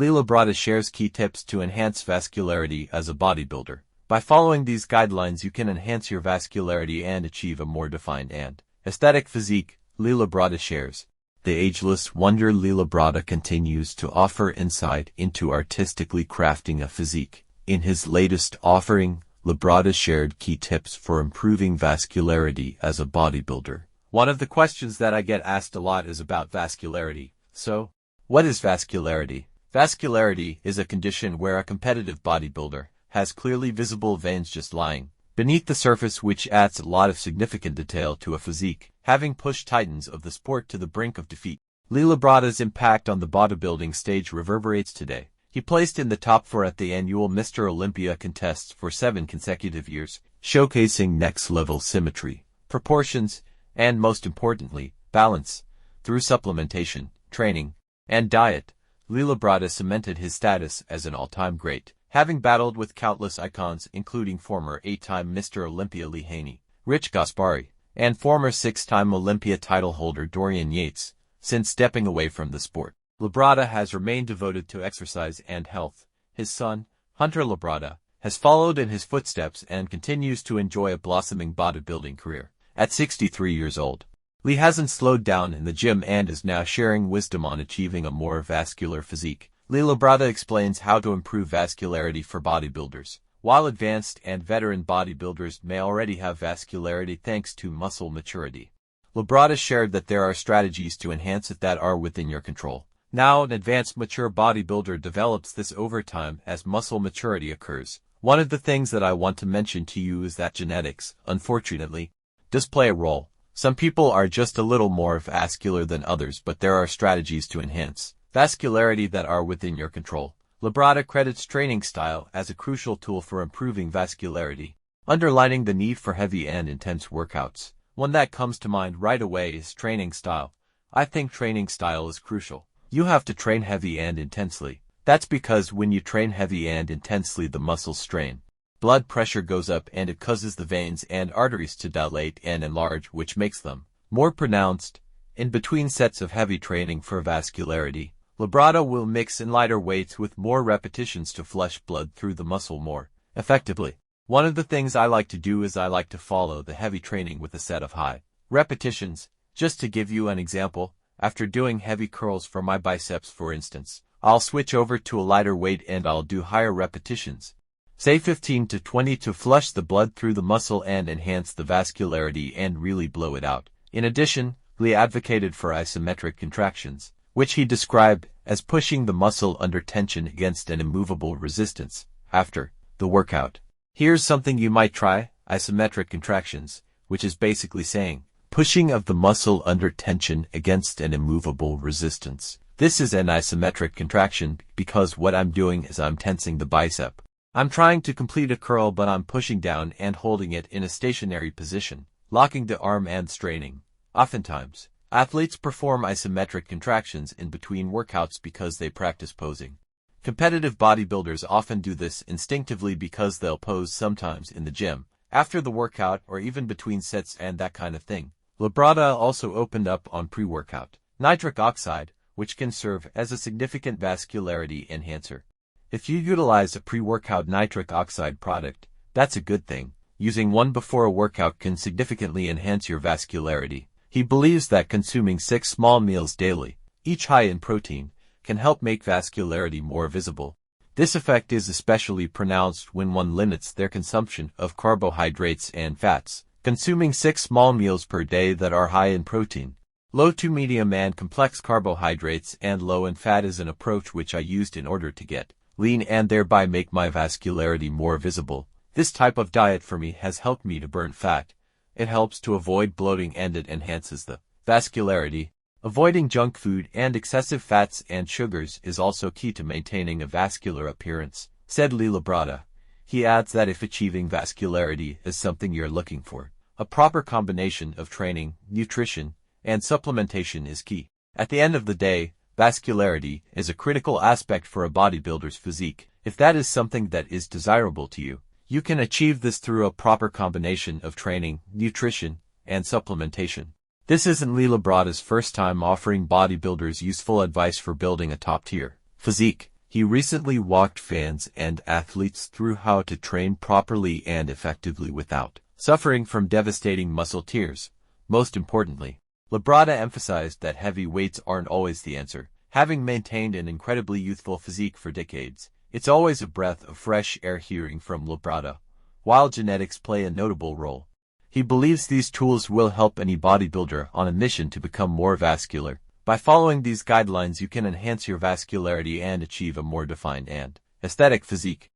Labrada shares key tips to enhance vascularity as a bodybuilder. By following these guidelines, you can enhance your vascularity and achieve a more defined and aesthetic physique. Labrada shares. The ageless wonder Labrada continues to offer insight into artistically crafting a physique. In his latest offering, Labrada shared key tips for improving vascularity as a bodybuilder. One of the questions that I get asked a lot is about vascularity. So, what is vascularity? Vascularity is a condition where a competitive bodybuilder has clearly visible veins just lying beneath the surface, which adds a lot of significant detail to a physique, having pushed titans of the sport to the brink of defeat. Labrada's impact on the bodybuilding stage reverberates today. He placed in the top 4 at the annual Mr. Olympia contests for 7 consecutive years, showcasing next-level symmetry, proportions, and most importantly, balance. Through supplementation, training, and diet, Labrada cemented his status as an all-time great, having battled with countless icons including former 8-time Mr. Olympia Lee Haney, Rich Gaspari, and former 6-time Olympia title holder Dorian Yates. Since stepping away from the sport, Labrada has remained devoted to exercise and health. His son, Hunter Labrada, has followed in his footsteps and continues to enjoy a blossoming bodybuilding career. At 63 years old, Lee hasn't slowed down in the gym and is now sharing wisdom on achieving a more vascular physique. Labrada explains how to improve vascularity for bodybuilders. While advanced and veteran bodybuilders may already have vascularity thanks to muscle maturity, Labrada shared that there are strategies to enhance it that are within your control. Now, an advanced mature bodybuilder develops this over time as muscle maturity occurs. One of the things that I want to mention to you is that genetics, unfortunately, does play a role. Some people are just a little more vascular than others, but there are strategies to enhance vascularity that are within your control. Labrada credits training style as a crucial tool for improving vascularity, underlining the need for heavy and intense workouts. One that comes to mind right away is training style. I think training style is crucial. You have to train heavy and intensely. That's because when you train heavy and intensely, the muscles strain. Blood pressure goes up and it causes the veins and arteries to dilate and enlarge, which makes them more pronounced. In between sets of heavy training for vascularity, Labrada will mix in lighter weights with more repetitions to flush blood through the muscle more effectively. One of the things I like to do is I like to follow the heavy training with a set of high repetitions. Just to give you an example, after doing heavy curls for my biceps for instance, I'll switch over to a lighter weight and I'll do higher repetitions, say 15 to 20, to flush the blood through the muscle and enhance the vascularity and really blow it out. In addition, Lee advocated for isometric contractions, which he described as pushing the muscle under tension against an immovable resistance after the workout. Here's something you might try: isometric contractions, which is basically saying pushing of the muscle under tension against an immovable resistance. This is an isometric contraction because what I'm doing is I'm tensing the bicep. I'm trying to complete a curl, but I'm pushing down and holding it in a stationary position, locking the arm and straining. Oftentimes, athletes perform isometric contractions in between workouts because they practice posing. Competitive bodybuilders often do this instinctively because they'll pose sometimes in the gym, after the workout, or even between sets and that kind of thing. Labrada also opened up on pre-workout nitric oxide, which can serve as a significant vascularity enhancer. If you utilize a pre-workout nitric oxide product, that's a good thing. Using one before a workout can significantly enhance your vascularity. He believes that consuming 6 small meals daily, each high in protein, can help make vascularity more visible. This effect is especially pronounced when one limits their consumption of carbohydrates and fats. Consuming 6 small meals per day that are high in protein, low to medium and complex carbohydrates, and low in fat is an approach which I used in order to get lean and thereby make my vascularity more visible. This type of diet for me has helped me to burn fat. It helps to avoid bloating and it enhances the vascularity. Avoiding junk food and excessive fats and sugars is also key to maintaining a vascular appearance, said Labrada. He adds that if achieving vascularity is something you're looking for, a proper combination of training, nutrition, and supplementation is key. At the end of the day, vascularity is a critical aspect for a bodybuilder's physique. If that is something that is desirable to you, you can achieve this through a proper combination of training, nutrition, and supplementation. This isn't Labrada's first time offering bodybuilders useful advice for building a top-tier physique. He recently walked fans and athletes through how to train properly and effectively without suffering from devastating muscle tears. Most importantly, Labrada emphasized that heavy weights aren't always the answer. Having maintained an incredibly youthful physique for decades, it's always a breath of fresh air hearing from Labrada, while genetics play a notable role. He believes these tools will help any bodybuilder on a mission to become more vascular. By following these guidelines, you can enhance your vascularity and achieve a more defined and aesthetic physique.